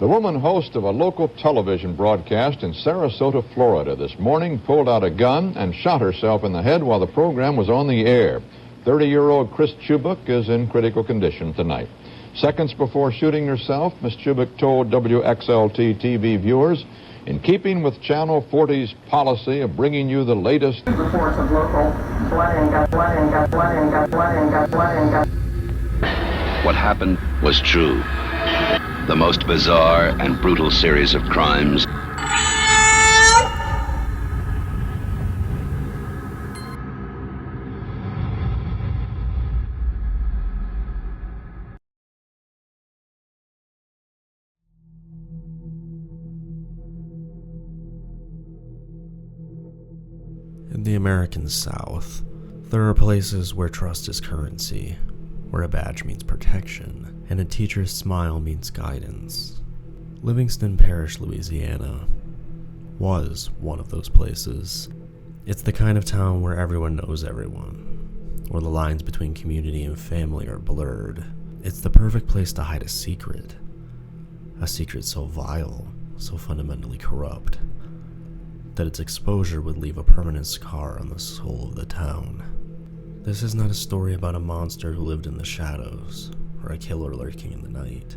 The woman host of a local television broadcast in Sarasota, Florida this morning pulled out a gun and shot herself in the head while the program was on the air. 30-year-old Chris Chubuk is in critical condition tonight. Seconds before shooting herself, Ms. Chubuk told WXLT TV viewers, in keeping with Channel 40's policy of bringing you the latest reports of local blood and guts. What happened was true. The most bizarre and brutal series of crimes in the American South. There are places where trust is currency, where a badge means protection, and a teacher's smile means guidance. Livingston Parish, Louisiana, was one of those places. It's the kind of town where everyone knows everyone, where the lines between community and family are blurred. It's the perfect place to hide a secret so vile, so fundamentally corrupt, that its exposure would leave a permanent scar on the soul of the town. This is not a story about a monster who lived in the shadows, or a killer lurking in the night.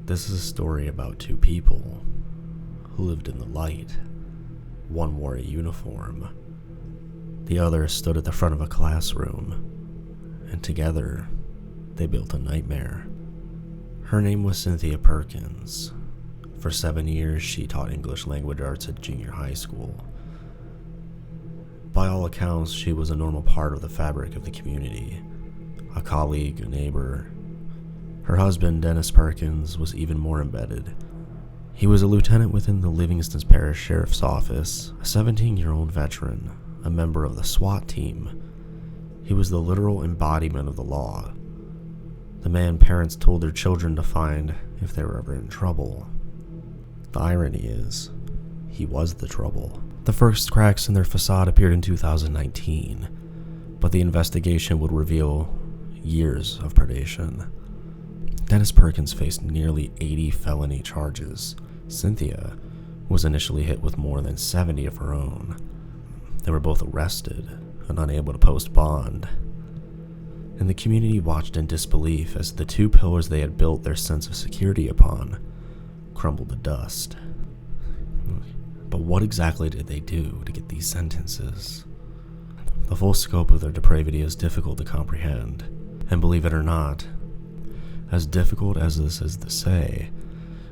This is a story about two people who lived in the light. One wore a uniform. The other stood at the front of a classroom, and together they built a nightmare. Her name was Cynthia Perkins. For 7 years, she taught English language arts at junior high school. By all accounts, she was a normal part of the fabric of the community, a colleague, a neighbor. Her husband, Dennis Perkins, was even more embedded. He was a lieutenant within the Livingston Parish Sheriff's Office, a 17-year-old veteran, a member of the SWAT team. He was the literal embodiment of the law, the man parents told their children to find if they were ever in trouble. The irony is, he was the trouble. The first cracks in their facade appeared in 2019, but the investigation would reveal years of predation. Dennis Perkins faced nearly 80 felony charges. Cynthia was initially hit with more than 70 of her own. They were both arrested and unable to post bond. And the community watched in disbelief as the two pillars they had built their sense of security upon crumbled to dust. But what exactly did they do to get these sentences? The full scope of their depravity is difficult to comprehend, and believe it or not, as difficult as this is to say,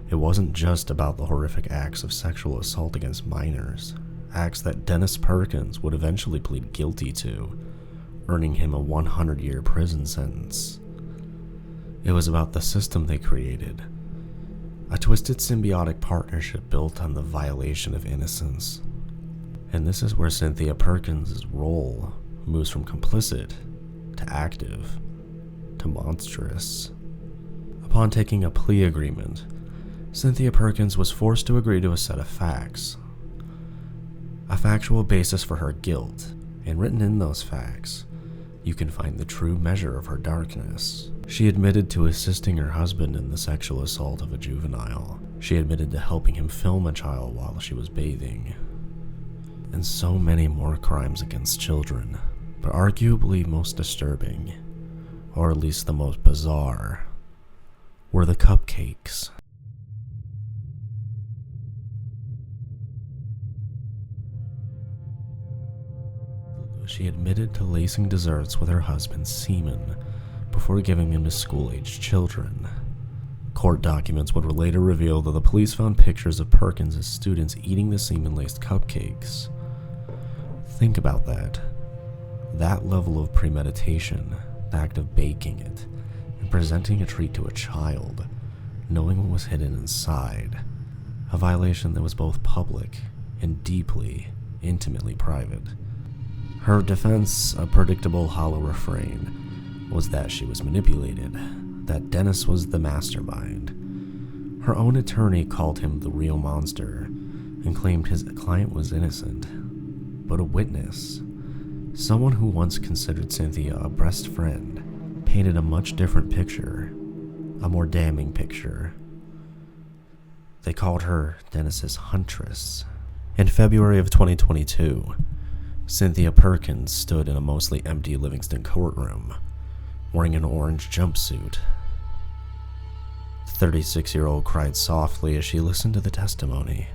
it wasn't just about the horrific acts of sexual assault against minors, acts that Dennis Perkins would eventually plead guilty to, earning him a 100-year prison sentence. It was about the system they created, a twisted symbiotic partnership built on the violation of innocence. And this is where Cynthia Perkins' role moves from complicit to active to monstrous. Upon taking a plea agreement, Cynthia Perkins was forced to agree to a set of facts, a factual basis for her guilt, and written in those facts, you can find the true measure of her darkness. She admitted to assisting her husband in the sexual assault of a juvenile. She admitted to helping him film a child while she was bathing. And so many more crimes against children. But arguably most disturbing, or at least the most bizarre, were the cupcakes. She admitted to lacing desserts with her husband's semen before giving them to school-aged children. Court documents would later reveal that the police found pictures of Perkins' students eating the semen-laced cupcakes. Think about that. That level of premeditation, the act of baking it, and presenting a treat to a child, knowing what was hidden inside, a violation that was both public and deeply, intimately private. Her defense, a predictable hollow refrain, was that she was manipulated, that Dennis was the mastermind. Her own attorney called him the real monster and claimed his client was innocent. But a witness, someone who once considered Cynthia a best friend, painted a much different picture, a more damning picture. They called her Dennis's huntress. In February of 2022, Cynthia Perkins stood in a mostly empty Livingston courtroom, wearing an orange jumpsuit. The 36-year-old cried softly as she listened to the testimony.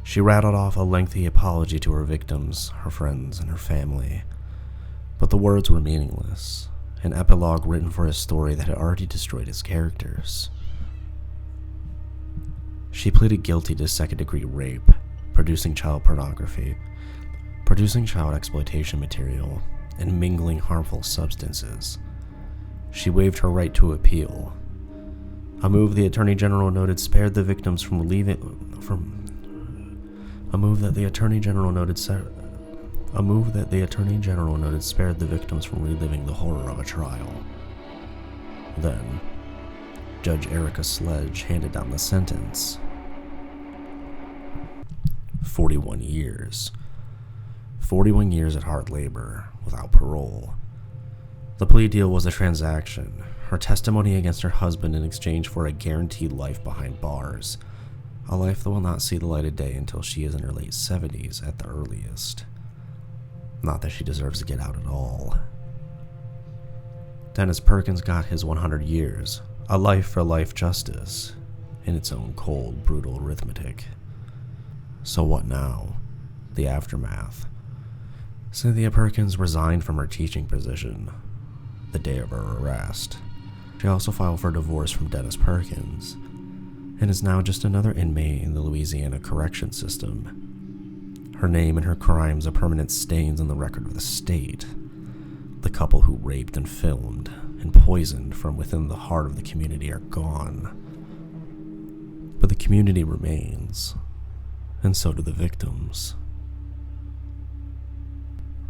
She rattled off a lengthy apology to her victims, her friends, and her family. But the words were meaningless, an epilogue written for a story that had already destroyed its characters. She pleaded guilty to second-degree rape, producing child pornography, producing child exploitation material, and mingling harmful substances. She waived her right to appeal, a move the Attorney General noted spared the victims from spared the victims from reliving the horror of a trial. Then, Judge Erica Sledge handed down the sentence. 41 years. 41 years at hard labor, without parole. The plea deal was a transaction, her testimony against her husband in exchange for a guaranteed life behind bars, a life that will not see the light of day until she is in her late 70s at the earliest. Not that she deserves to get out at all. Dennis Perkins got his 100 years, a life for life justice, in its own cold, brutal arithmetic. So what now? The aftermath. Cynthia Perkins resigned from her teaching position the day of her arrest. She also filed for divorce from Dennis Perkins, and is now just another inmate in the Louisiana correction system. Her name and her crimes are permanent stains on the record of the state. The couple who raped and filmed and poisoned from within the heart of the community are gone. But the community remains, and so do the victims.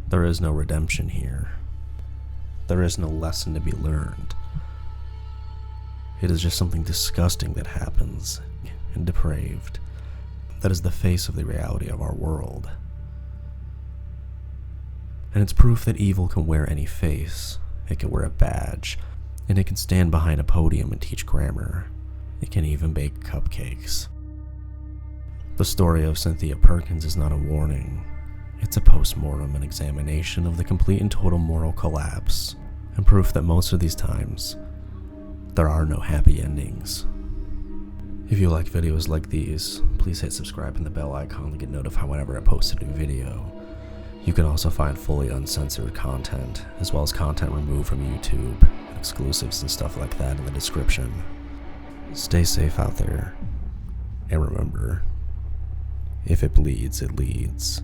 There is no redemption here. There is no lesson to be learned. It is just something disgusting that happens, and depraved, that is the face of the reality of our world. And it's proof that evil can wear any face. It can wear a badge, and it can stand behind a podium and teach grammar. It can even bake cupcakes. The story of Cynthia Perkins is not a warning. It's a post-mortem and examination of the complete and total moral collapse, and proof that most of these times, there are no happy endings. If you like videos like these, please hit subscribe and the bell icon to get notified whenever I post a new video. You can also find fully uncensored content, as well as content removed from YouTube, and exclusives and stuff like that in the description. Stay safe out there, and remember, if it bleeds, it leads.